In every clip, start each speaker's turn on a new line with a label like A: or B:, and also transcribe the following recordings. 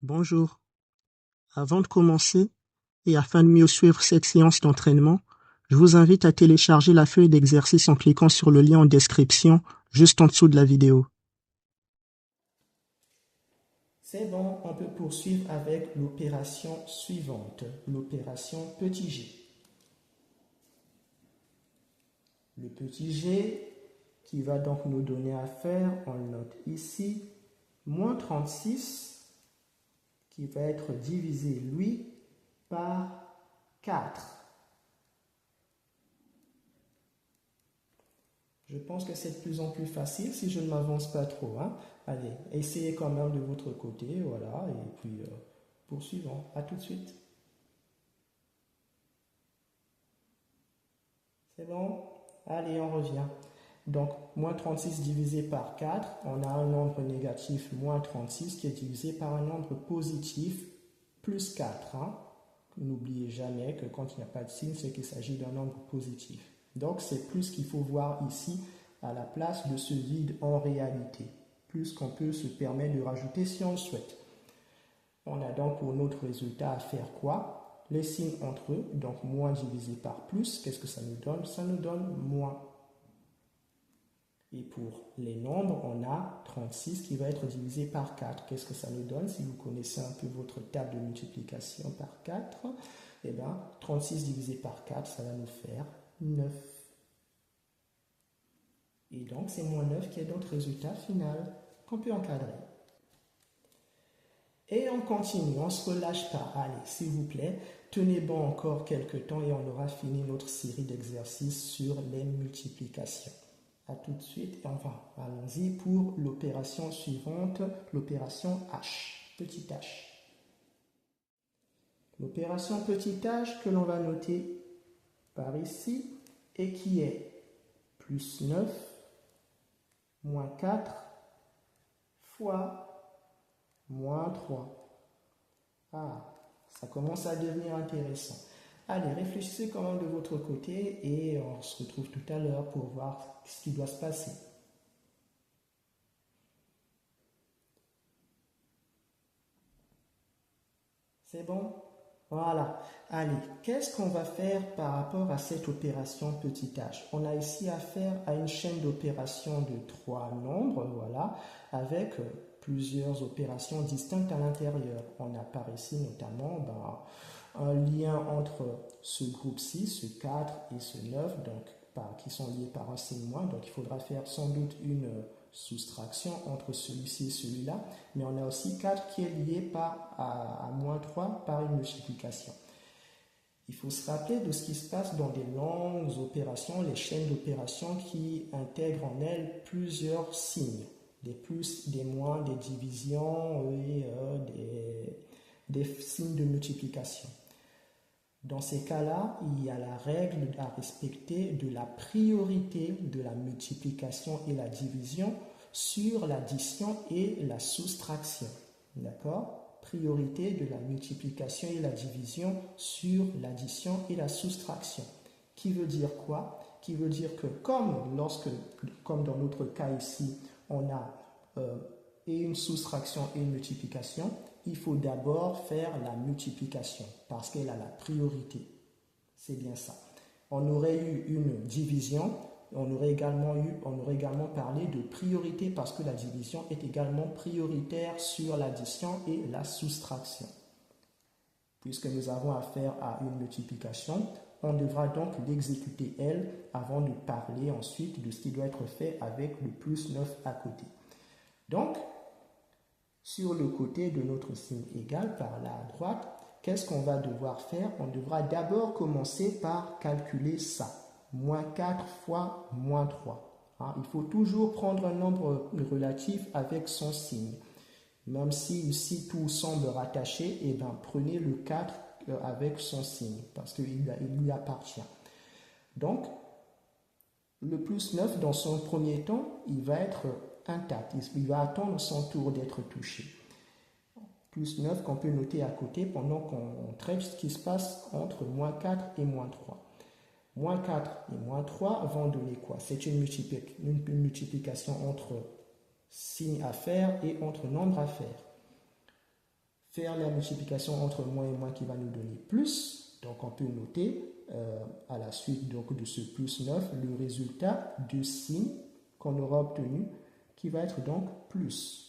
A: Bonjour. Avant de commencer, et afin de mieux suivre cette séance d'entraînement, je vous invite à télécharger la feuille d'exercice en cliquant sur le lien en description juste en dessous de la vidéo.
B: C'est bon, on peut poursuivre avec l'opération suivante, l'opération petit g. Le petit g qui va donc nous donner à faire, on le note ici, moins 36 qui va être divisé, lui, par 4. Je pense que c'est de plus en plus facile si je ne m'avance pas trop. Allez, essayez quand même de votre côté, voilà, et puis poursuivons. À tout de suite. C'est bon? Allez, on revient. Donc, moins 36 divisé par 4, on a un nombre négatif, moins 36, qui est divisé par un nombre positif, plus 4. N'oubliez jamais que quand il n'y a pas de signe, c'est qu'il s'agit d'un nombre positif. Donc, c'est plus qu'il faut voir ici à la place de ce vide en réalité. Plus qu'on peut se permettre de rajouter si on le souhaite. On a donc pour notre résultat à faire quoi? Les signes entre eux, donc moins divisé par plus, qu'est-ce que ça nous donne? Ça nous donne moins. Et pour les nombres, on a 36 qui va être divisé par 4. Qu'est-ce que ça nous donne? Si vous connaissez un peu votre table de multiplication par 4, eh bien, 36 divisé par 4, ça va nous faire 9. Et donc, c'est moins 9 qui est notre résultat final qu'on peut encadrer. Et on continue, on ne se relâche pas. Allez, s'il vous plaît, tenez bon encore quelques temps et on aura fini notre série d'exercices sur les multiplications. A tout de suite et enfin, allons-y pour l'opération suivante, l'opération H, petit h. L'opération petit h que l'on va noter par ici et qui est plus 9 moins 4 fois moins 3. Ah, ça commence à devenir intéressant. Allez, réfléchissez quand même de votre côté et on se retrouve tout à l'heure pour voir ce qui doit se passer. C'est bon? Voilà. Allez, qu'est-ce qu'on va faire par rapport à cette opération petit h? On a ici affaire à une chaîne d'opérations de 3 nombres, voilà, avec plusieurs opérations distinctes à l'intérieur. On a par ici notamment un lien entre ce groupe-ci, ce 4 et ce 9, donc, qui sont liés par un signe moins. Donc il faudra faire sans doute une soustraction entre celui-ci et celui-là, mais on a aussi 4 qui est lié à moins 3 par une multiplication. Il faut se rappeler de ce qui se passe dans des longues opérations, les chaînes d'opérations qui intègrent en elles plusieurs signes, des plus, des moins, des divisions et des signes de multiplication. Dans ces cas-là, il y a la règle à respecter de la priorité de la multiplication et la division sur l'addition et la soustraction. D'accord? Priorité de la multiplication et la division sur l'addition et la soustraction. Qui veut dire quoi? Qui veut dire que comme dans notre cas ici, on a et une soustraction et une multiplication, il faut d'abord faire la multiplication parce qu'elle a la priorité. C'est bien ça. On aurait eu une division, on aurait également parlé de priorité parce que la division est également prioritaire sur l'addition et la soustraction. Puisque nous avons affaire à une multiplication, on devra donc l'exécuter elle avant de parler ensuite de ce qui doit être fait avec le plus 9 à côté. Donc, sur le côté de notre signe égal, par là à droite, qu'est-ce qu'on va devoir faire? On devra d'abord commencer par calculer ça. Moins 4 fois moins 3. Il faut toujours prendre un nombre relatif avec son signe. Même si ici tout semble rattaché, eh bien, prenez le 4 avec son signe, parce qu'il lui appartient. Donc, le plus 9, dans son premier temps, il va être intact. Il va attendre son tour d'être touché. Plus 9 qu'on peut noter à côté pendant qu'on traite ce qui se passe entre moins 4 et moins 3. Moins 4 et moins 3 vont donner quoi? C'est une multiplication entre signes à faire et entre nombres à faire. faire la multiplication entre moins et moins qui va nous donner plus. Donc on peut noter à la suite donc, de ce plus 9 le résultat du signe qu'on aura obtenu qui va être donc plus.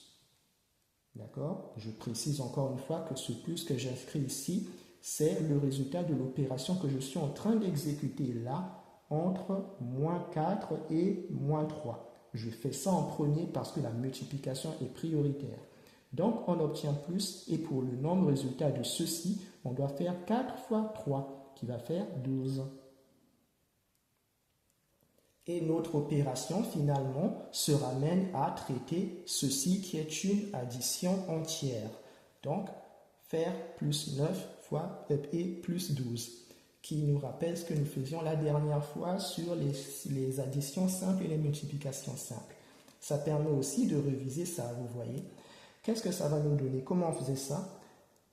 B: D'accord? Je précise encore une fois que ce plus que j'inscris ici, c'est le résultat de l'opération que je suis en train d'exécuter là entre moins 4 et moins 3. Je fais ça en premier parce que la multiplication est prioritaire. Donc, on obtient plus et pour le nombre résultat de ceci, on doit faire 4 fois 3 qui va faire 12. Et notre opération, finalement, se ramène à traiter ceci qui est une addition entière. Donc, faire plus 9 fois et plus 12, qui nous rappelle ce que nous faisions la dernière fois sur les additions simples et les multiplications simples. Ça permet aussi de réviser ça, vous voyez. Qu'est-ce que ça va nous donner? Comment on faisait ça?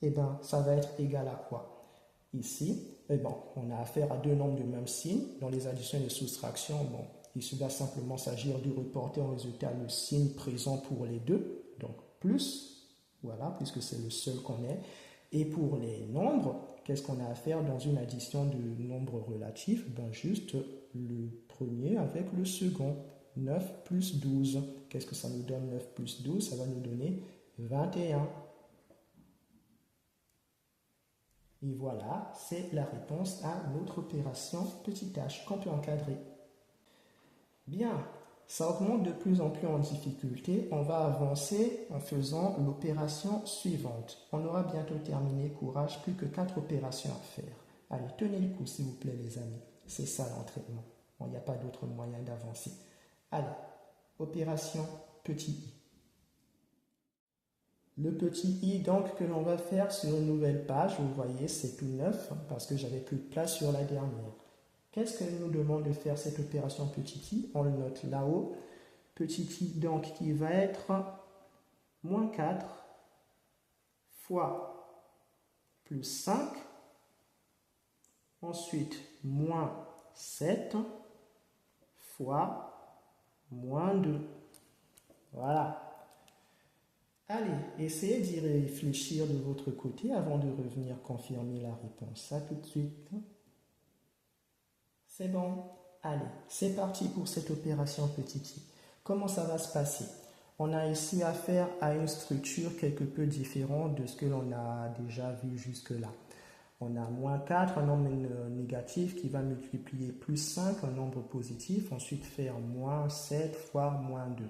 B: Eh bien, ça va être égal à quoi? Ici, eh ben, on a affaire à deux nombres de même signe. Dans les additions et les soustractions, bon, il va simplement s'agir de reporter en résultat le signe présent pour les deux. Donc, plus, voilà, puisque c'est le seul qu'on ait. Et pour les nombres, qu'est-ce qu'on a à faire dans une addition de nombres relatifs? Ben, juste le premier avec le second. 9 plus 12. Qu'est-ce que ça nous donne 9 plus 12? Ça va nous donner 21. Et voilà, c'est la réponse à notre opération petit h qu'on peut encadrer. Bien, ça augmente de plus en plus en difficulté. On va avancer en faisant l'opération suivante. On aura bientôt terminé, courage, plus que 4 opérations à faire. Allez, tenez le coup s'il vous plaît les amis. C'est ça l'entraînement. Bon, il n'y a pas d'autre moyen d'avancer. Allez, opération petit i. Le petit i donc que l'on va faire sur une nouvelle page, vous voyez c'est tout neuf parce que j'avais plus de place sur la dernière. Qu'est-ce qu'elle nous demande de faire cette opération petit i? On le note là-haut. Petit i donc qui va être moins 4 fois plus 5. Ensuite moins 7 fois moins 2. Voilà. Allez, essayez d'y réfléchir de votre côté avant de revenir confirmer la réponse. Ça tout de suite. C'est bon. Allez, c'est parti pour cette opération petit i. Comment ça va se passer? On a ici affaire à une structure quelque peu différente de ce que l'on a déjà vu jusque-là. On a moins 4, un nombre négatif qui va multiplier plus 5, un nombre positif, ensuite faire moins 7 fois moins 2.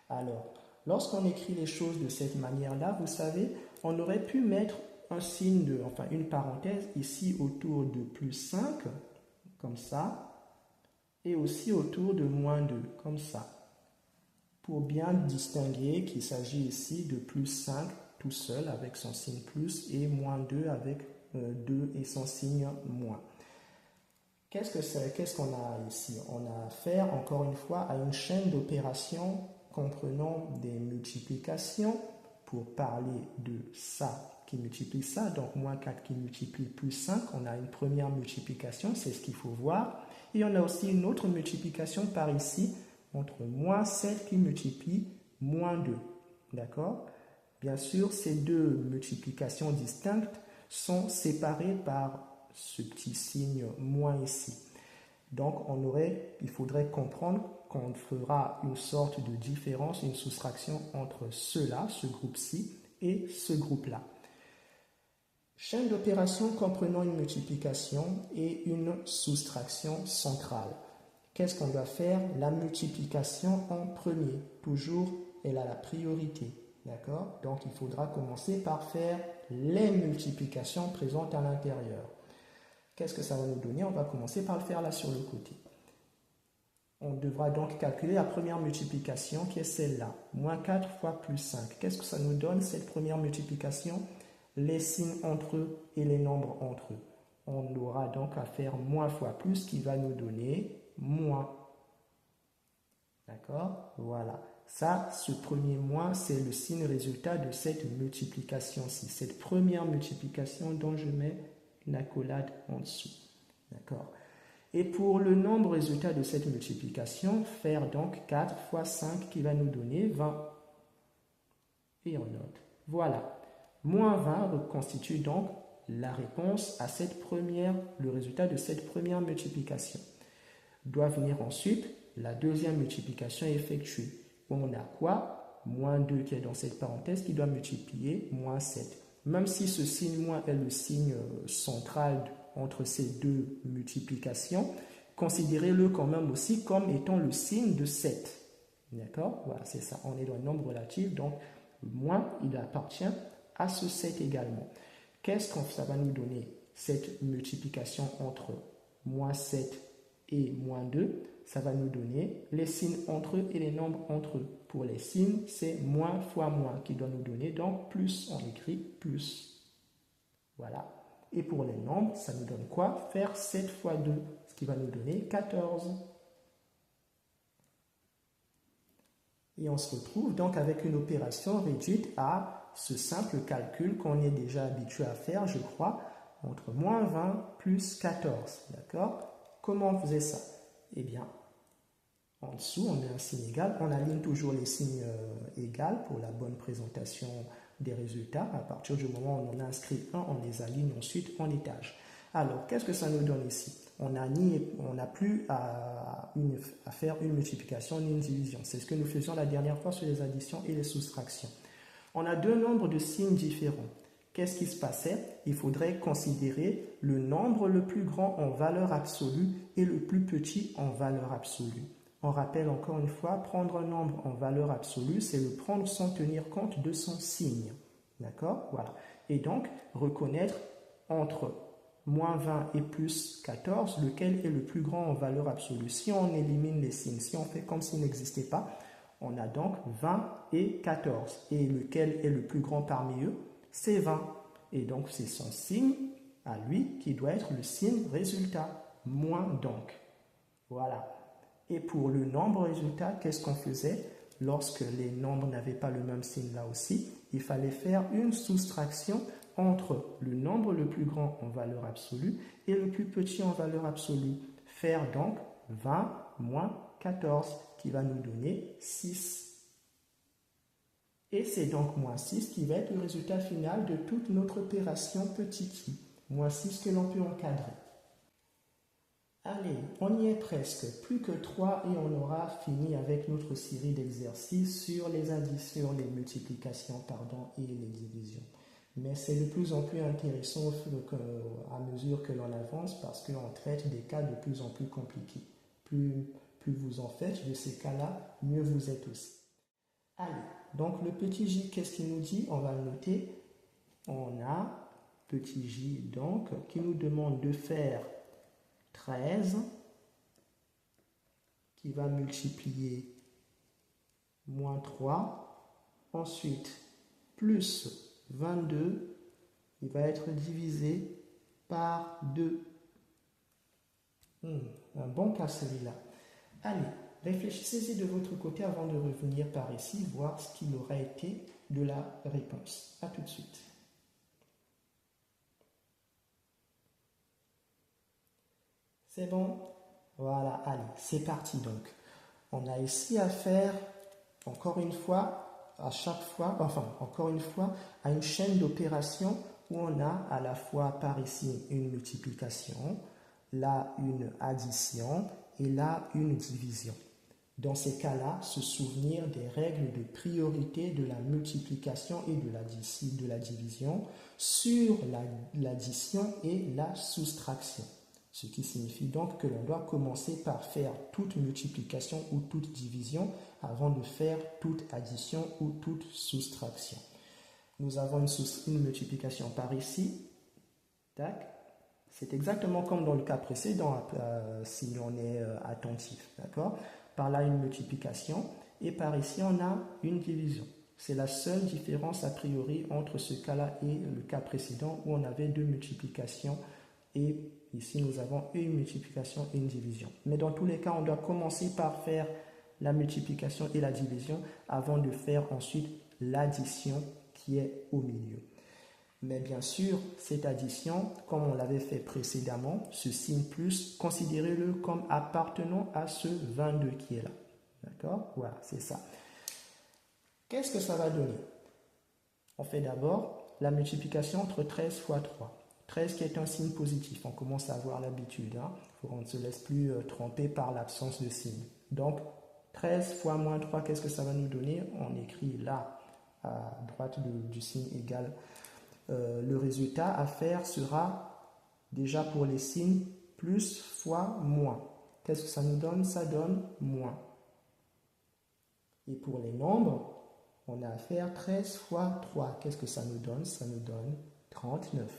B: Alors, lorsqu'on écrit les choses de cette manière-là, vous savez, on aurait pu mettre un signe, une parenthèse ici autour de plus 5, comme ça, et aussi autour de moins 2, comme ça, pour bien distinguer qu'il s'agit ici de plus 5 tout seul avec son signe plus et moins 2 avec 2 et son signe moins. Qu'est-ce qu'on a ici? On a affaire, encore une fois, à une chaîne d'opérations comprenant des multiplications pour parler de ça qui multiplie ça, donc moins 4 qui multiplie plus 5, on a une première multiplication, c'est ce qu'il faut voir, et on a aussi une autre multiplication par ici, entre moins 7 qui multiplie moins 2, d'accord? Bien sûr, ces deux multiplications distinctes sont séparées par ce petit signe moins ici. Donc, il faudrait comprendre qu'on fera une sorte de différence, une soustraction entre ceux-là, ce groupe-ci, et ce groupe-là. Chaîne d'opérations comprenant une multiplication et une soustraction centrale. Qu'est-ce qu'on doit faire? La multiplication en premier. Toujours, elle a la priorité. D'accord? Donc, il faudra commencer par faire les multiplications présentes à l'intérieur. Qu'est-ce que ça va nous donner? On va commencer par le faire là sur le côté. On devra donc calculer la première multiplication qui est celle-là. Moins 4 fois plus 5. Qu'est-ce que ça nous donne cette première multiplication? Les signes entre eux et les nombres entre eux. On aura donc à faire moins fois plus qui va nous donner moins. D'accord? Voilà. Ça, ce premier moins, c'est le signe résultat de cette multiplication-ci. Cette première multiplication dont je mets une accolade en dessous. D'accord? Et pour le nombre résultat de cette multiplication, faire donc 4 fois 5 qui va nous donner 20. Et on note. Voilà. Moins 20 reconstitue donc la réponse à le résultat de cette première multiplication. Doit venir ensuite la deuxième multiplication effectuée. On a quoi? Moins 2 qui est dans cette parenthèse qui doit multiplier moins 7. Même si ce signe moins est le signe central entre ces deux multiplications, considérez-le quand même aussi comme étant le signe de 7. D'accord? Voilà, c'est ça. On est dans le nombre relatif, donc le moins, il appartient à ce 7 également. Qu'est-ce que ça va nous donner, cette multiplication entre moins 7 et moins 2? Ça va nous donner les signes entre eux et les nombres entre eux. Pour les signes, c'est moins fois moins qui doit nous donner, donc plus, on écrit plus. Voilà. Et pour les nombres, ça nous donne quoi? Faire 7 fois 2, ce qui va nous donner 14. Et on se retrouve donc avec une opération réduite à ce simple calcul qu'on est déjà habitué à faire, je crois, entre moins 20 plus 14. D'accord? Comment on faisait ça? Eh bien, en dessous, on met un signe égal. On aligne toujours les signes égaux pour la bonne présentation des résultats. À partir du moment où on en inscrit un, on les aligne ensuite en étage. Alors, qu'est-ce que ça nous donne ici? On n'a plus à faire une multiplication ni une division. C'est ce que nous faisions la dernière fois sur les additions et les soustractions. On a deux nombres de signes différents. Qu'est-ce qui se passait? Il faudrait considérer le nombre le plus grand en valeur absolue et le plus petit en valeur absolue. On rappelle encore une fois, prendre un nombre en valeur absolue, c'est le prendre sans tenir compte de son signe. D'accord? Voilà. Et donc, reconnaître entre moins 20 et plus 14, lequel est le plus grand en valeur absolue. Si on élimine les signes, si on fait comme s'ils n'existaient pas, on a donc 20 et 14. Et lequel est le plus grand parmi eux? C'est 20. Et donc, c'est son signe à lui qui doit être le signe résultat. Moins donc. Voilà. Et pour le nombre résultat, qu'est-ce qu'on faisait? Lorsque les nombres n'avaient pas le même signe là aussi, il fallait faire une soustraction entre le nombre le plus grand en valeur absolue et le plus petit en valeur absolue. Faire donc 20 moins 14 qui va nous donner 6. Et c'est donc moins 6 qui va être le résultat final de toute notre opération petit i. Moins 6 que l'on peut encadrer. Allez, on y est presque. Plus que 3 et on aura fini avec notre série d'exercices sur les additions, les multiplications, et les divisions. Mais c'est de plus en plus intéressant à mesure que l'on avance parce qu'on traite des cas de plus en plus compliqués. Plus vous en faites de ces cas-là, mieux vous êtes aussi. Allez, donc le petit j, qu'est-ce qu'il nous dit? On va le noter. On a petit j donc qui nous demande de faire 13 qui va multiplier moins 3. Ensuite, plus 22, il va être divisé par 2. Un bon cas celui-là. Allez, réfléchissez-y de votre côté avant de revenir par ici, voir ce qu'il aurait été de la réponse. A tout de suite. C'est bon? Voilà, allez, c'est parti donc. On a ici à faire, encore une fois, à une chaîne d'opérations où on a à la fois par ici une multiplication, là une addition et là une division. Dans ces cas-là, se souvenir des règles de priorité de la multiplication et de la division sur l'addition et la soustraction. Ce qui signifie donc que l'on doit commencer par faire toute multiplication ou toute division avant de faire toute addition ou toute soustraction. Nous avons une multiplication par ici. Tac. C'est exactement comme dans le cas précédent, si on est attentif. D'accord? Par là, une multiplication. Et par ici, on a une division. C'est la seule différence a priori entre ce cas-là et le cas précédent où on avait deux multiplications et ici, nous avons une multiplication et une division. Mais dans tous les cas, on doit commencer par faire la multiplication et la division avant de faire ensuite l'addition qui est au milieu. Mais bien sûr, cette addition, comme on l'avait fait précédemment, ce signe plus, considérez-le comme appartenant à ce 22 qui est là. D'accord? Voilà, c'est ça. Qu'est-ce que ça va donner? On fait d'abord la multiplication entre 13 fois 3. 13 qui est un signe positif, on commence à avoir l'habitude, hein? On ne se laisse plus tromper par l'absence de signe. Donc 13 fois moins 3, qu'est-ce que ça va nous donner? On écrit là, à droite du signe égal. Le résultat à faire sera, déjà pour les signes, plus fois moins. Qu'est-ce que ça nous donne? Ça donne moins. Et pour les nombres, on a à faire 13 fois 3. Qu'est-ce que ça nous donne? Ça nous donne 39.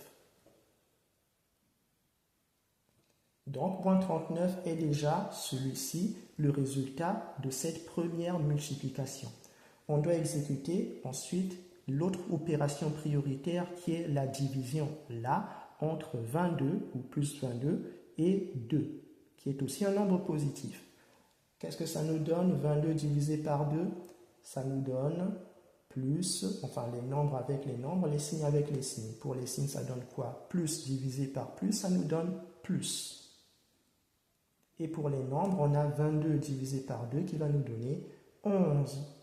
B: Donc, point 39 est déjà, celui-ci, le résultat de cette première multiplication. On doit exécuter ensuite l'autre opération prioritaire qui est la division, là, entre 22 ou plus 22 et 2, qui est aussi un nombre positif. Qu'est-ce que ça nous donne? 22 divisé par 2, ça nous donne plus, enfin les nombres avec les nombres, les signes avec les signes. Pour les signes, ça donne quoi? Plus divisé par plus, ça nous donne plus. Et pour les nombres, on a 22 divisé par 2 qui va nous donner 11.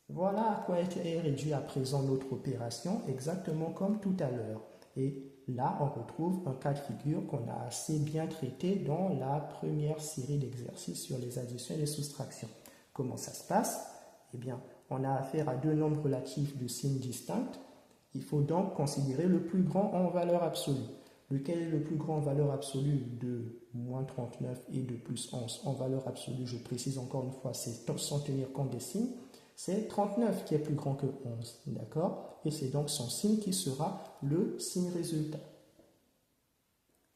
B: Voilà à quoi est réduit à présent notre opération, exactement comme tout à l'heure. Et là, on retrouve un cas de figure qu'on a assez bien traité dans la première série d'exercices sur les additions et les soustractions. Comment ça se passe? Eh bien, on a affaire à deux nombres relatifs de signes distincts. Il faut donc considérer le plus grand en valeur absolue. Lequel est le plus grand en valeur absolue de moins 39 et de plus 11 en valeur absolue? Je précise encore une fois, c'est sans tenir compte des signes. C'est 39 qui est plus grand que 11, d'accord? Et c'est donc son signe qui sera le signe résultat.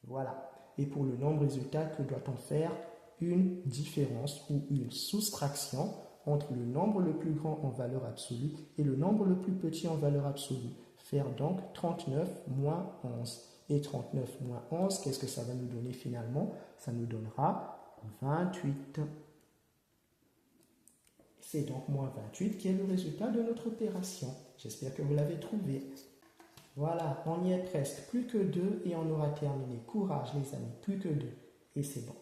B: Voilà. Et pour le nombre résultat, que doit-on faire? Une différence ou une soustraction entre le nombre le plus grand en valeur absolue et le nombre le plus petit en valeur absolue. Faire donc 39 moins 11. Et 39 moins 11, qu'est-ce que ça va nous donner finalement? Ça nous donnera 28. C'est donc moins 28 qui est le résultat de notre opération. J'espère que vous l'avez trouvé. Voilà, on y est presque. Plus que 2 et on aura terminé. Courage les amis, plus que 2. Et c'est bon.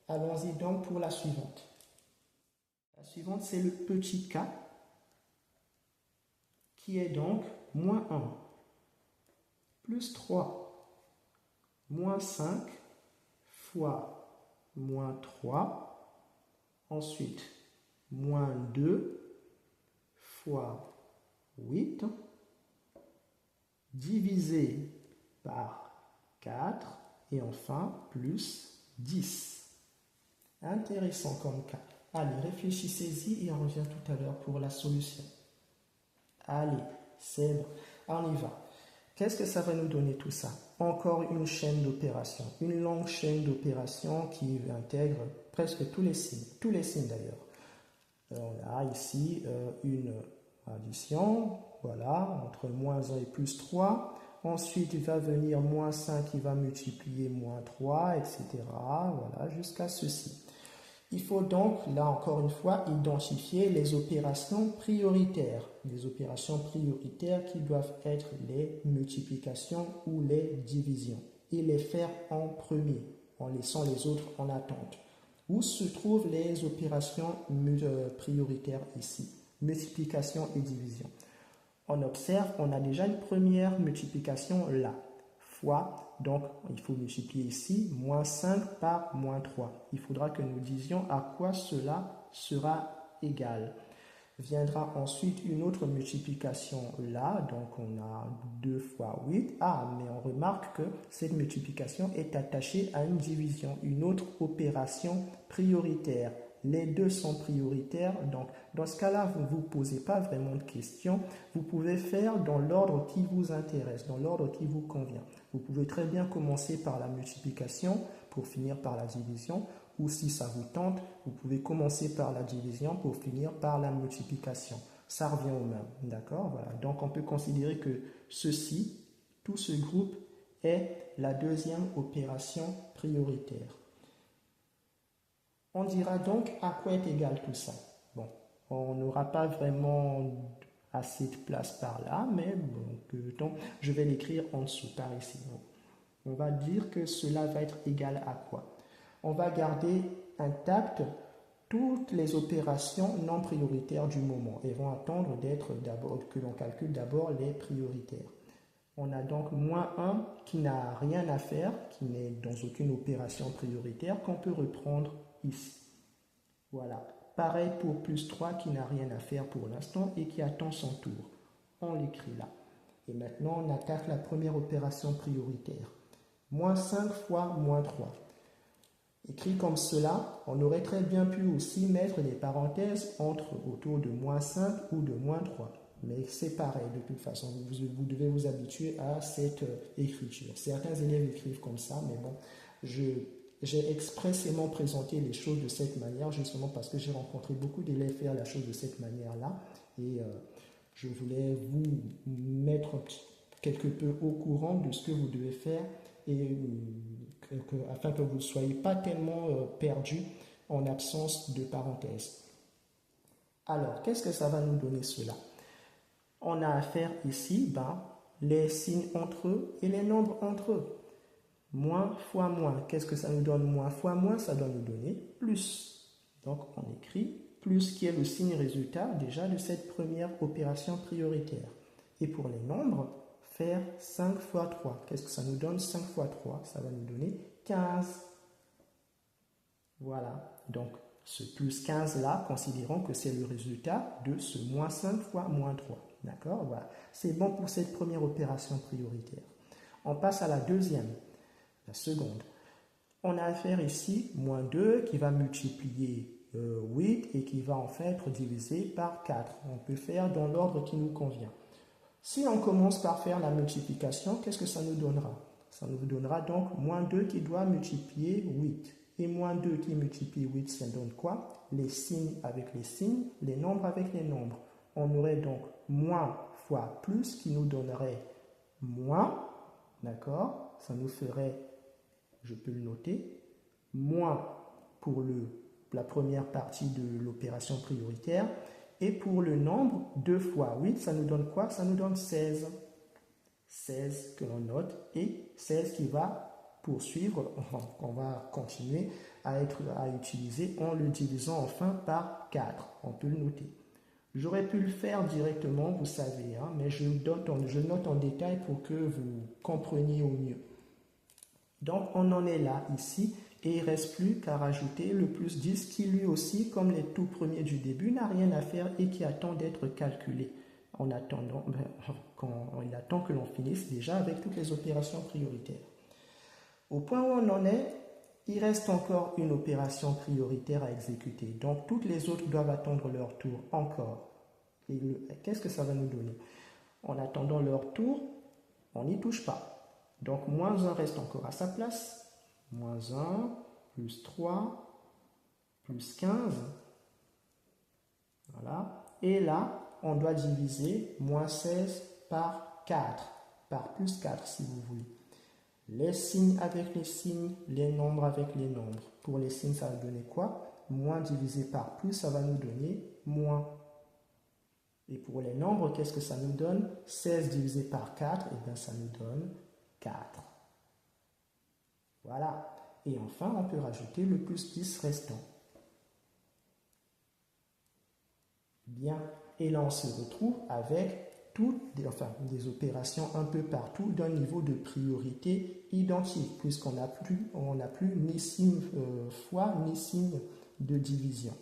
B: Allons-y donc pour la suivante. La suivante, c'est le petit k, qui est donc moins 1, plus 3, moins 5 fois moins 3, ensuite moins 2 fois 8, divisé par 4, et enfin plus 10. Intéressant comme cas. Allez, réfléchissez-y et on revient tout à l'heure pour la solution. Allez, c'est bon. On y va. Qu'est-ce que ça va nous donner tout ça? Encore une chaîne d'opérations, une longue chaîne d'opérations qui intègre presque tous les signes d'ailleurs. On a ici une addition, voilà, entre moins 1 et plus 3. Ensuite, il va venir moins 5 qui va multiplier moins 3, etc. Voilà, jusqu'à ceci. Il faut donc, là encore une fois, identifier les opérations prioritaires. Les opérations prioritaires qui doivent être les multiplications ou les divisions. Et les faire en premier, en laissant les autres en attente. Où se trouvent les opérations prioritaires ici? Multiplication et division. On observe, on a déjà une première multiplication là. Fois, donc il faut multiplier ici, moins 5 par moins 3. Il faudra que nous disions à quoi cela sera égal. Viendra ensuite une autre multiplication là, donc on a 2 fois 8. Ah, mais on remarque que cette multiplication est attachée à une division, une autre opération prioritaire. Les deux sont prioritaires, donc dans ce cas-là, vous ne vous posez pas vraiment de questions. Vous pouvez faire dans l'ordre qui vous intéresse, dans l'ordre qui vous convient. Vous pouvez très bien commencer par la multiplication pour finir par la division, ou si ça vous tente, vous pouvez commencer par la division pour finir par la multiplication. Ça revient au même, d'accord? Voilà. Donc on peut considérer que ceci, tout ce groupe, est la deuxième opération prioritaire. On dira donc à quoi est égal tout ça. Bon, on n'aura pas vraiment assez de place par là, mais bon, donc, je vais l'écrire en dessous, par ici. On va dire que cela va être égal à quoi? On va garder intact toutes les opérations non prioritaires du moment et vont attendre que l'on calcule d'abord les prioritaires. On a donc moins 1 qui n'a rien à faire, qui n'est dans aucune opération prioritaire, qu'on peut reprendre ici. Voilà. Pareil pour plus 3 qui n'a rien à faire pour l'instant et qui attend son tour. On l'écrit là. Et maintenant, on attaque la première opération prioritaire. Moins 5 fois moins 3. Écrit comme cela, on aurait très bien pu aussi mettre des parenthèses autour de moins 5 ou de moins 3. Mais c'est pareil de toute façon, vous devez vous habituer à cette écriture. Certains élèves écrivent comme ça, mais bon, j'ai expressément présenté les choses de cette manière, justement parce que j'ai rencontré beaucoup d'élèves faire la chose de cette manière-là. Et je voulais vous mettre quelque peu au courant de ce que vous devez faire et afin que vous ne soyez pas tellement perdu en absence de parenthèses. Alors, qu'est-ce que ça va nous donner cela? On a à faire ici les signes entre eux et les nombres entre eux. Moins fois moins, qu'est-ce que ça nous donne? Moins fois moins, ça doit nous donner plus. Donc, on écrit plus qui est le signe résultat déjà de cette première opération prioritaire. Et pour les nombres, faire 5 fois 3. Qu'est-ce que ça nous donne? 5 fois 3, ça va nous donner 15. Voilà, donc ce plus 15 là, considérons que c'est le résultat de ce moins 5 fois moins 3. D'accord? Voilà, c'est bon pour cette première opération prioritaire. On passe à la deuxième, la seconde. On a à faire ici moins 2 qui va multiplier 8 et qui va en fait être divisé par 4. On peut faire dans l'ordre qui nous convient. Si on commence par faire la multiplication, qu'est-ce que ça nous donnera? Ça nous donnera donc moins 2 qui doit multiplier 8. Et moins 2 qui multiplie 8, ça donne quoi? Les signes avec les signes, les nombres avec les nombres. On aurait donc moins fois plus qui nous donnerait moins, d'accord? Ça nous ferait, je peux le noter, moins pour la première partie de l'opération prioritaire. Et pour le nombre, 2 fois 8, ça nous donne quoi? Ça nous donne 16. 16 que l'on note et 16 qui va poursuivre, qu'on va continuer à utiliser en le divisant enfin par 4. On peut le noter. J'aurais pu le faire directement, vous savez, mais je note en détail pour que vous compreniez au mieux. Donc, on en est là, ici, et il ne reste plus qu'à rajouter le plus 10 qui, lui aussi, comme les tout premiers du début, n'a rien à faire et qui attend d'être calculé. En attendant, il attend que l'on finisse déjà avec toutes les opérations prioritaires. Au point où on en est, il reste encore une opération prioritaire à exécuter. Donc, toutes les autres doivent attendre leur tour encore. Et qu'est-ce que ça va nous donner? En attendant leur tour, on n'y touche pas. Donc, moins 1 reste encore à sa place. Moins 1, plus 3, plus 15. Voilà. Et là, on doit diviser moins 16 par 4. Par plus 4, si vous voulez. Les signes avec les signes, les nombres avec les nombres. Pour les signes, ça va donner quoi? Moins divisé par plus, ça va nous donner moins. Et pour les nombres, qu'est-ce que ça nous donne? 16 divisé par 4, et bien ça nous donne 4. Voilà. Et enfin, on peut rajouter le plus 10 restant. Bien. Et là, on se retrouve avec des opérations un peu partout d'un niveau de priorité identique, puisqu'on n'a plus ni signe fois ni signe de division.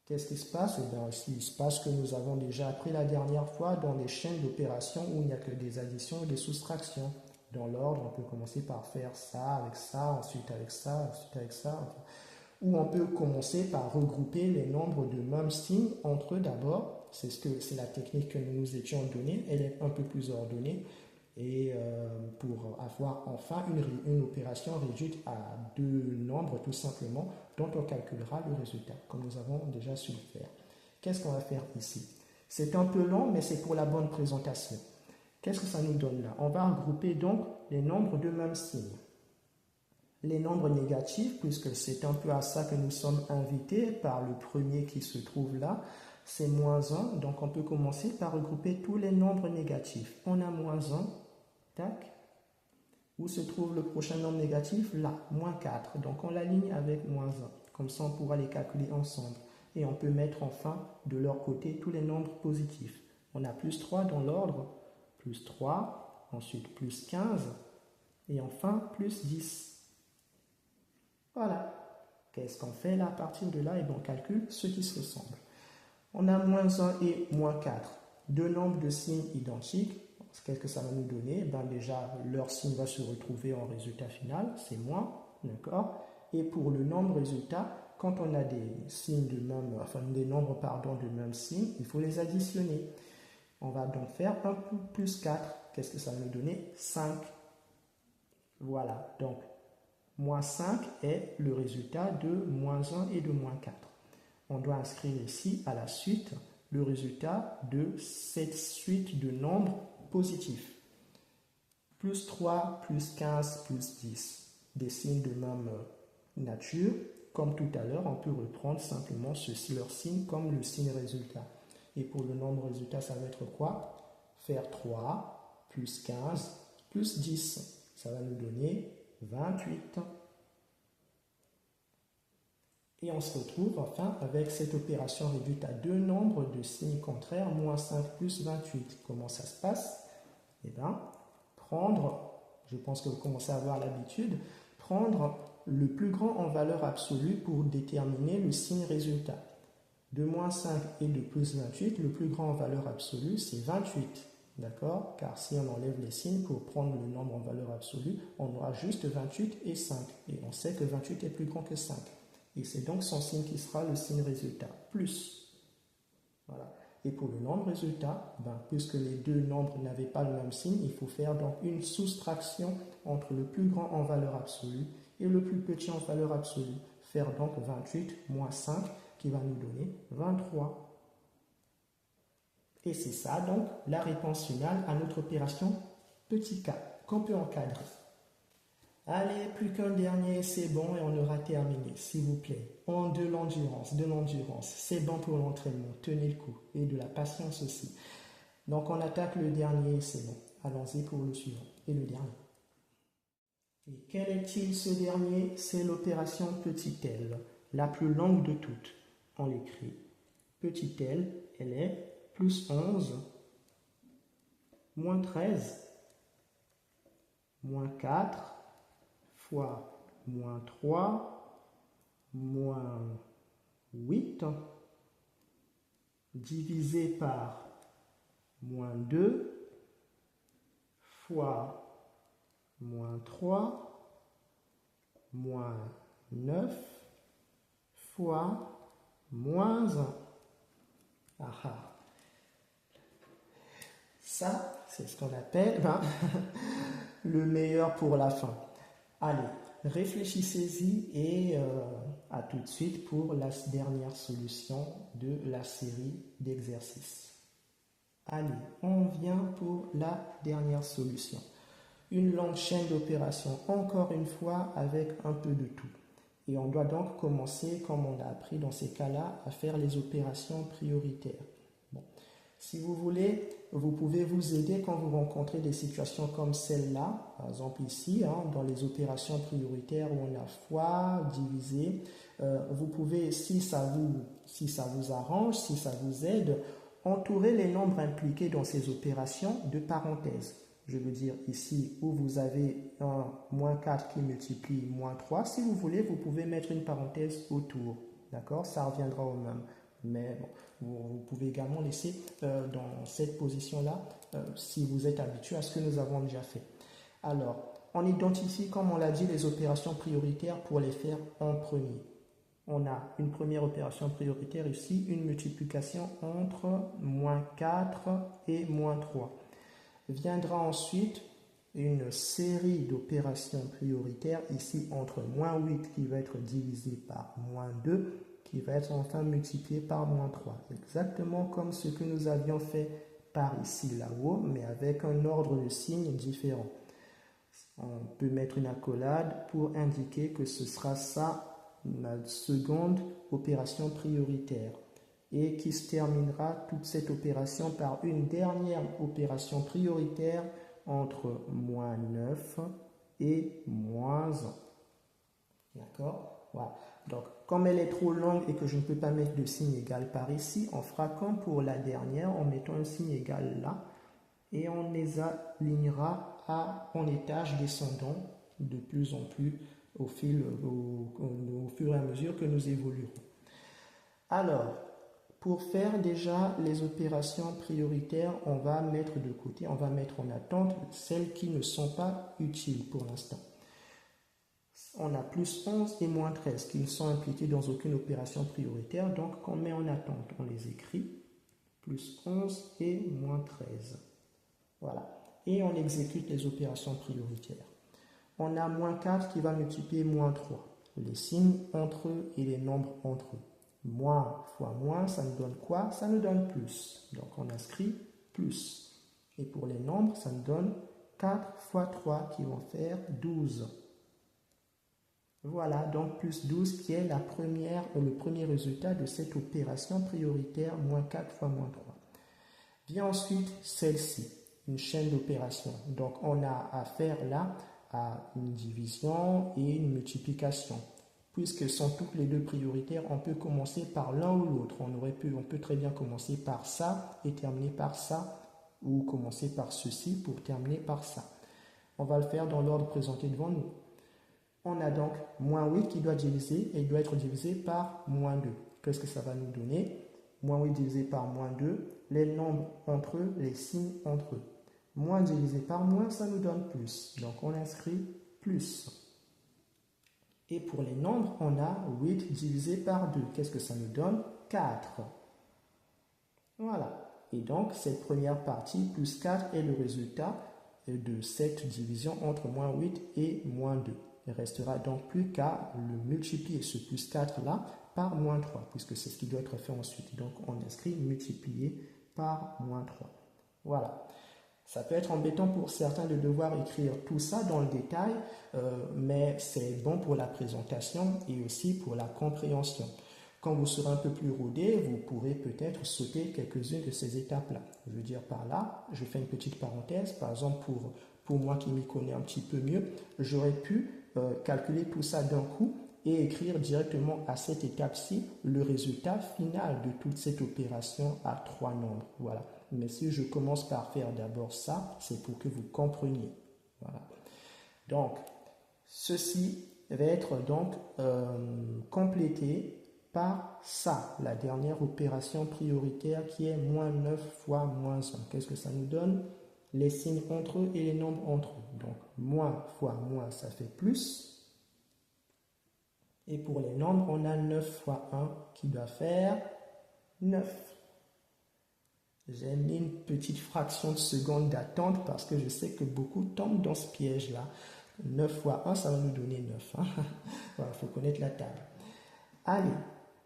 B: Qu'est-ce qui se passe? Eh bien, il se passe que nous avons déjà appris la dernière fois dans les chaînes d'opérations où il n'y a que des additions et des soustractions. Dans l'ordre, on peut commencer par faire ça avec ça, ensuite avec ça, ensuite avec ça. Ou on peut commencer par regrouper les nombres de même signe entre eux d'abord. C'est la technique que nous nous étions donnée. Elle est un peu plus ordonnée. Et pour avoir enfin une opération réduite à 2 nombres tout simplement, dont on calculera le résultat, comme nous avons déjà su le faire. Qu'est-ce qu'on va faire ici? C'est un peu long, mais c'est pour la bonne présentation. Qu'est-ce que ça nous donne là? On va regrouper donc les nombres de même signe. Les nombres négatifs, puisque c'est un peu à ça que nous sommes invités par le premier qui se trouve là, c'est moins 1. Donc on peut commencer par regrouper tous les nombres négatifs. On a moins 1, tac. Où se trouve le prochain nombre négatif? Là, moins 4. Donc on l'aligne avec moins 1. Comme ça, on pourra les calculer ensemble. Et on peut mettre enfin de leur côté tous les nombres positifs. On a plus 3 dans l'ordre, plus 3, ensuite plus 15, et enfin plus 10. Voilà. Qu'est-ce qu'on fait là à partir de là? Et bien, on calcule ce qui se ressemble. On a moins 1 et moins 4. Deux nombres de signes identiques. Qu'est-ce que ça va nous donner? Ben déjà, leur signe va se retrouver en résultat final, c'est moins, d'accord? Et pour le nombre résultat, quand on a des signes de même, enfin des nombres pardon de même signe, il faut les additionner. On va donc faire 1 plus 4. Qu'est-ce que ça va nous donner? 5. Voilà, donc moins 5 est le résultat de moins 1 et de moins 4. On doit inscrire ici à la suite le résultat de cette suite de nombres positifs. Plus 3, plus 15, plus 10. Des signes de même nature. Comme tout à l'heure, on peut reprendre simplement leur signe comme le signe résultat. Et pour le nombre résultat, ça va être quoi? Faire 3 plus 15 plus 10. Ça va nous donner 28. Et on se retrouve enfin avec cette opération réduite à deux nombres de signes contraires, moins 5 plus 28. Comment ça se passe? Eh bien, je pense que vous commencez à avoir l'habitude, prendre le plus grand en valeur absolue pour déterminer le signe résultat. De moins 5 et de plus 28, le plus grand en valeur absolue, c'est 28. D'accord? Car si on enlève les signes pour prendre le nombre en valeur absolue, on aura juste 28 et 5. Et on sait que 28 est plus grand que 5. Et c'est donc son signe qui sera le signe résultat, plus. Voilà. Et pour le nombre résultat, puisque les deux nombres n'avaient pas le même signe, il faut faire donc une soustraction entre le plus grand en valeur absolue et le plus petit en valeur absolue. Faire donc 28 moins 5 qui va nous donner 23. Et c'est ça donc la réponse finale à notre opération petit k qu'on peut encadrer. Allez, plus qu'un dernier, c'est bon et on aura terminé, s'il vous plaît. De l'endurance, c'est bon pour l'entraînement, tenez le coup, et de la patience aussi. Donc on attaque le dernier, c'est bon. Allons-y pour le suivant, et le dernier. Et quel est-il ce dernier? C'est l'opération petit L, la plus longue de toutes. On l'écrit. Petit L, elle est plus 11, moins 13, moins 4, fois moins 3, moins 8, divisé par moins 2, fois moins 3, moins 9, fois moins 1. Aha. Ça, c'est ce qu'on appelle le meilleur pour la fin. Allez, réfléchissez-y et à tout de suite pour la dernière solution de la série d'exercices. Allez, on vient pour la dernière solution. Une longue chaîne d'opérations, encore une fois, avec un peu de tout. Et on doit donc commencer, comme on a appris dans ces cas-là, à faire les opérations prioritaires. Bon. Si vous voulez, vous pouvez vous aider quand vous rencontrez des situations comme celle-là, par exemple ici, dans les opérations prioritaires où on a fois, divisé. Vous pouvez, si ça vous arrange, si ça vous aide, entourer les nombres impliqués dans ces opérations de parenthèses. Je veux dire ici où vous avez un moins 4 qui multiplie moins 3, si vous voulez, vous pouvez mettre une parenthèse autour. D'accord? Ça reviendra au même. Mais bon, vous pouvez également laisser dans cette position-là si vous êtes habitué à ce que nous avons déjà fait. Alors, on identifie, comme on l'a dit, les opérations prioritaires pour les faire en premier. On a une première opération prioritaire ici, une multiplication entre moins 4 et moins 3. Viendra ensuite une série d'opérations prioritaires ici entre moins 8 qui va être divisé par moins 2 qui va être enfin multiplié par moins 3. Exactement comme ce que nous avions fait par ici là-haut, mais avec un ordre de signes différent. On peut mettre une accolade pour indiquer que ce sera ça, la seconde opération prioritaire. Et qui se terminera toute cette opération par une dernière opération prioritaire entre moins 9 et moins 1. D'accord? Voilà. Donc, comme elle est trop longue et que je ne peux pas mettre de signe égal par ici, on fera comme pour la dernière en mettant un signe égal là et on les alignera en étage descendant de plus en plus au fur et à mesure que nous évoluerons. Alors, pour faire déjà les opérations prioritaires, on va mettre de côté, on va mettre en attente celles qui ne sont pas utiles pour l'instant. On a plus 11 et moins 13 qui ne sont impliqués dans aucune opération prioritaire, donc on met en attente, on les écrit, plus 11 et moins 13. Voilà, et on exécute les opérations prioritaires. On a moins 4 qui va multiplier moins 3, les signes entre eux et les nombres entre eux. Moins fois moins, ça nous donne quoi? Ça nous donne plus. Donc on inscrit plus. Et pour les nombres, ça nous donne 4 fois 3 qui vont faire 12. Voilà, donc plus 12 qui est le premier résultat de cette opération prioritaire, moins 4 fois moins 3. Vient ensuite celle-ci, une chaîne d'opérations. Donc on a affaire là à une division et une multiplication. Puisque sont toutes les deux prioritaires, on peut commencer par l'un ou l'autre. On peut très bien commencer par ça et terminer par ça, ou commencer par ceci pour terminer par ça. On va le faire dans l'ordre présenté devant nous. On a donc moins 8 qui doit diviser et il doit être divisé par moins 2. Qu'est-ce que ça va nous donner? Moins 8 divisé par moins 2, les nombres entre eux, les signes entre eux. Moins divisé par moins, ça nous donne plus. Donc on inscrit plus. Et pour les nombres, on a 8 divisé par 2. Qu'est-ce que ça nous donne? 4. Voilà. Et donc, cette première partie, plus 4, est le résultat de cette division entre moins 8 et moins 2. Il ne restera donc plus qu'à le multiplier, ce plus 4 là, par moins 3, puisque c'est ce qui doit être fait ensuite. Donc, on inscrit multiplié par moins 3. Voilà. Ça peut être embêtant pour certains de devoir écrire tout ça dans le détail, mais c'est bon pour la présentation et aussi pour la compréhension. Quand vous serez un peu plus rodé, vous pourrez peut-être sauter quelques-unes de ces étapes-là. Je veux dire par là, je fais une petite parenthèse, par exemple pour moi qui m'y connais un petit peu mieux, j'aurais pu calculer tout ça d'un coup et écrire directement à cette étape-ci le résultat final de toute cette opération à 3 nombres. Voilà. Mais si je commence par faire d'abord ça, c'est pour que vous compreniez. Voilà. Donc, ceci va être donc complété par ça, la dernière opération prioritaire qui est moins 9 fois moins 1. Qu'est-ce que ça nous donne? Les signes entre eux et les nombres entre eux. Donc, moins fois moins, ça fait plus. Et pour les nombres, on a 9 fois 1 qui doit faire 9. J'ai mis une petite fraction de seconde d'attente parce que je sais que beaucoup tombent dans ce piège-là. 9 fois 1, ça va nous donner 9. Hein. Voilà, il faut connaître la table. Allez,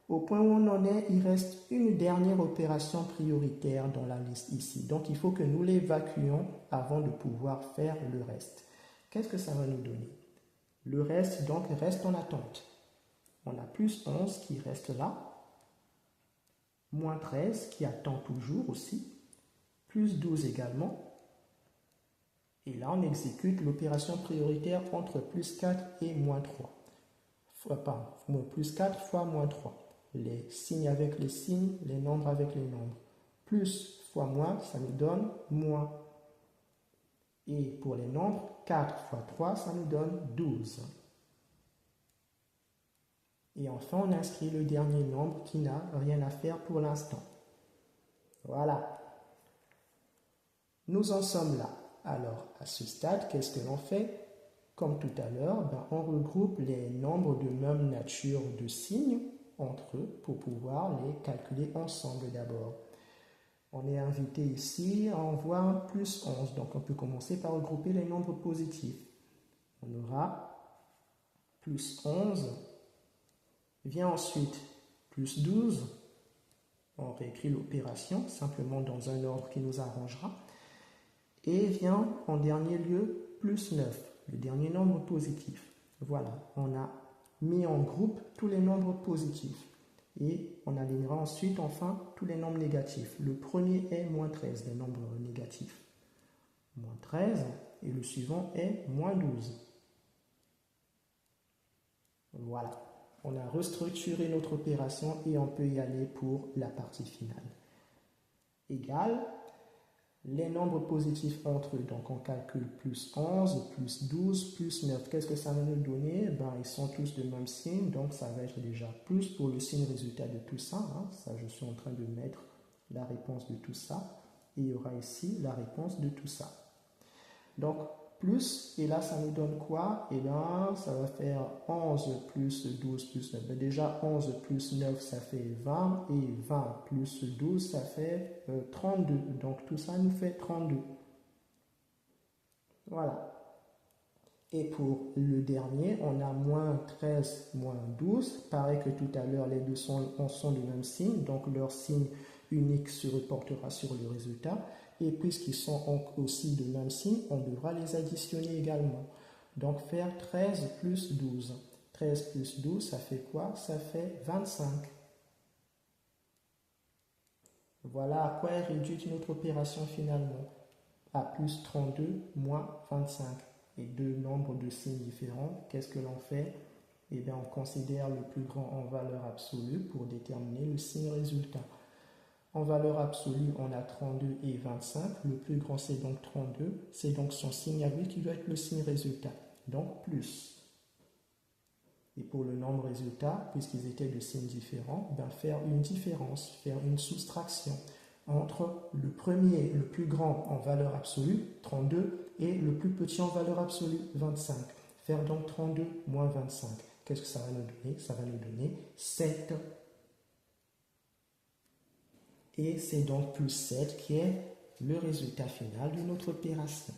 B: au point où on en est, il reste une dernière opération prioritaire dans la liste ici. Donc, il faut que nous l'évacuions avant de pouvoir faire le reste. Qu'est-ce que ça va nous donner? Le reste, donc, reste en attente. On a plus 11 qui reste là. Moins 13 qui attend toujours aussi, plus 12 également. Et là, on exécute l'opération prioritaire entre plus 4 et moins 3. Plus 4 fois moins 3. Les signes avec les signes, les nombres avec les nombres. Plus fois moins, ça nous donne moins. Et pour les nombres, 4 fois 3, ça nous donne 12. Et enfin, on inscrit le dernier nombre qui n'a rien à faire pour l'instant. Voilà. Nous en sommes là. Alors, à ce stade, qu'est-ce que l'on fait? Comme tout à l'heure, on regroupe les nombres de même nature de signes entre eux pour pouvoir les calculer ensemble d'abord. On est invité ici à en voir un plus 11. Donc, on peut commencer par regrouper les nombres positifs. On aura plus 11. Vient ensuite plus 12, on réécrit l'opération simplement dans un ordre qui nous arrangera, et vient en dernier lieu plus 9, le dernier nombre positif. Voilà, on a mis en groupe tous les nombres positifs et on alignera ensuite enfin tous les nombres négatifs. Le premier est moins 13, les nombres négatifs. Moins 13 et le suivant est moins 12. Voilà. On a restructuré notre opération et on peut y aller pour la partie finale. Égal, les nombres positifs entre eux, donc on calcule plus 11, plus 12, plus 9. Qu'est-ce que ça va nous donner? Ben, ils sont tous de même signe, donc ça va être déjà plus pour le signe résultat de tout ça. Ça, je suis en train de mettre la réponse de tout ça. Et il y aura ici la réponse de tout ça. Donc, plus, et là, ça nous donne quoi? Et bien, ça va faire 11 plus 12 plus 9. Déjà, 11 plus 9, ça fait 20, et 20 plus 12, ça fait 32. Donc, tout ça nous fait 32. Voilà. Et pour le dernier, on a moins 13, moins 12. Pareil que tout à l'heure, les deux sont de même signe, donc leur signe unique se reportera sur le résultat. Et puisqu'ils sont aussi de même signe, on devra les additionner également. Donc faire 13 plus 12. 13 plus 12, ça fait quoi? Ça fait 25. Voilà à quoi est réduite notre opération finalement. À plus 32 moins 25. Et deux nombres de signes différents, qu'est-ce que l'on fait? Eh bien, on considère le plus grand en valeur absolue pour déterminer le signe résultat. En valeur absolue, on a 32 et 25. Le plus grand, c'est donc 32. C'est donc son signe à lui qui doit être le signe résultat. Donc, plus. Et pour le nombre résultat, puisqu'ils étaient de signes différents, ben faire une différence, faire une soustraction entre le premier, le plus grand en valeur absolue, 32, et le plus petit en valeur absolue, 25. Faire donc 32 moins 25. Qu'est-ce que ça va nous donner? Ça va nous donner 7. Et c'est donc plus 7 qui est le résultat final de notre opération.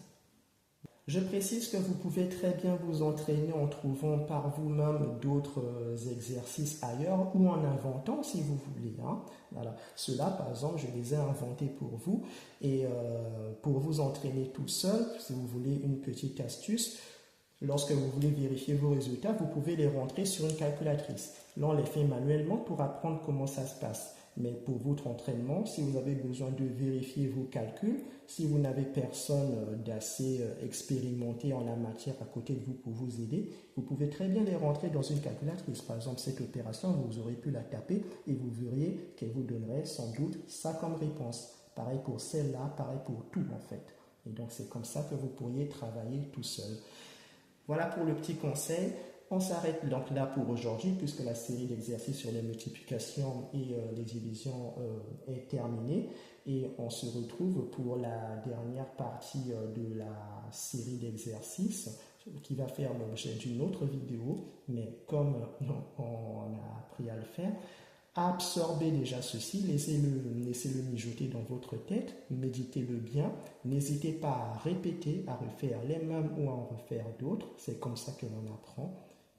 B: Je précise que vous pouvez très bien vous entraîner en trouvant par vous-même d'autres exercices ailleurs ou en inventant si vous voulez. Voilà. Ceux-là, par exemple, je les ai inventés pour vous et pour vous entraîner tout seul, si vous voulez une petite astuce, lorsque vous voulez vérifier vos résultats, vous pouvez les rentrer sur une calculatrice. Là, on les fait manuellement pour apprendre comment ça se passe. Mais pour votre entraînement, si vous avez besoin de vérifier vos calculs, si vous n'avez personne d'assez expérimenté en la matière à côté de vous pour vous aider, vous pouvez très bien les rentrer dans une calculatrice. Par exemple, cette opération, vous aurez pu la taper et vous verriez qu'elle vous donnerait sans doute ça comme réponse. Pareil pour celle-là, pareil pour tout en fait. Et donc, c'est comme ça que vous pourriez travailler tout seul. Voilà pour le petit conseil. On s'arrête donc là pour aujourd'hui puisque la série d'exercices sur les multiplications et les divisions est terminée. Et on se retrouve pour la dernière partie de la série d'exercices qui va faire l'objet d'une autre vidéo. Mais comme on a appris à le faire, absorbez déjà ceci, laissez-le mijoter dans votre tête, méditez-le bien, n'hésitez pas à répéter, à refaire les mêmes ou à en refaire d'autres, c'est comme ça que l'on apprend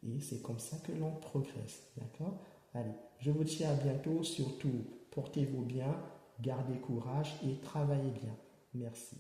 B: et c'est comme ça que l'on progresse, d'accord? Allez, je vous dis à bientôt, surtout portez-vous bien, gardez courage et travaillez bien. Merci.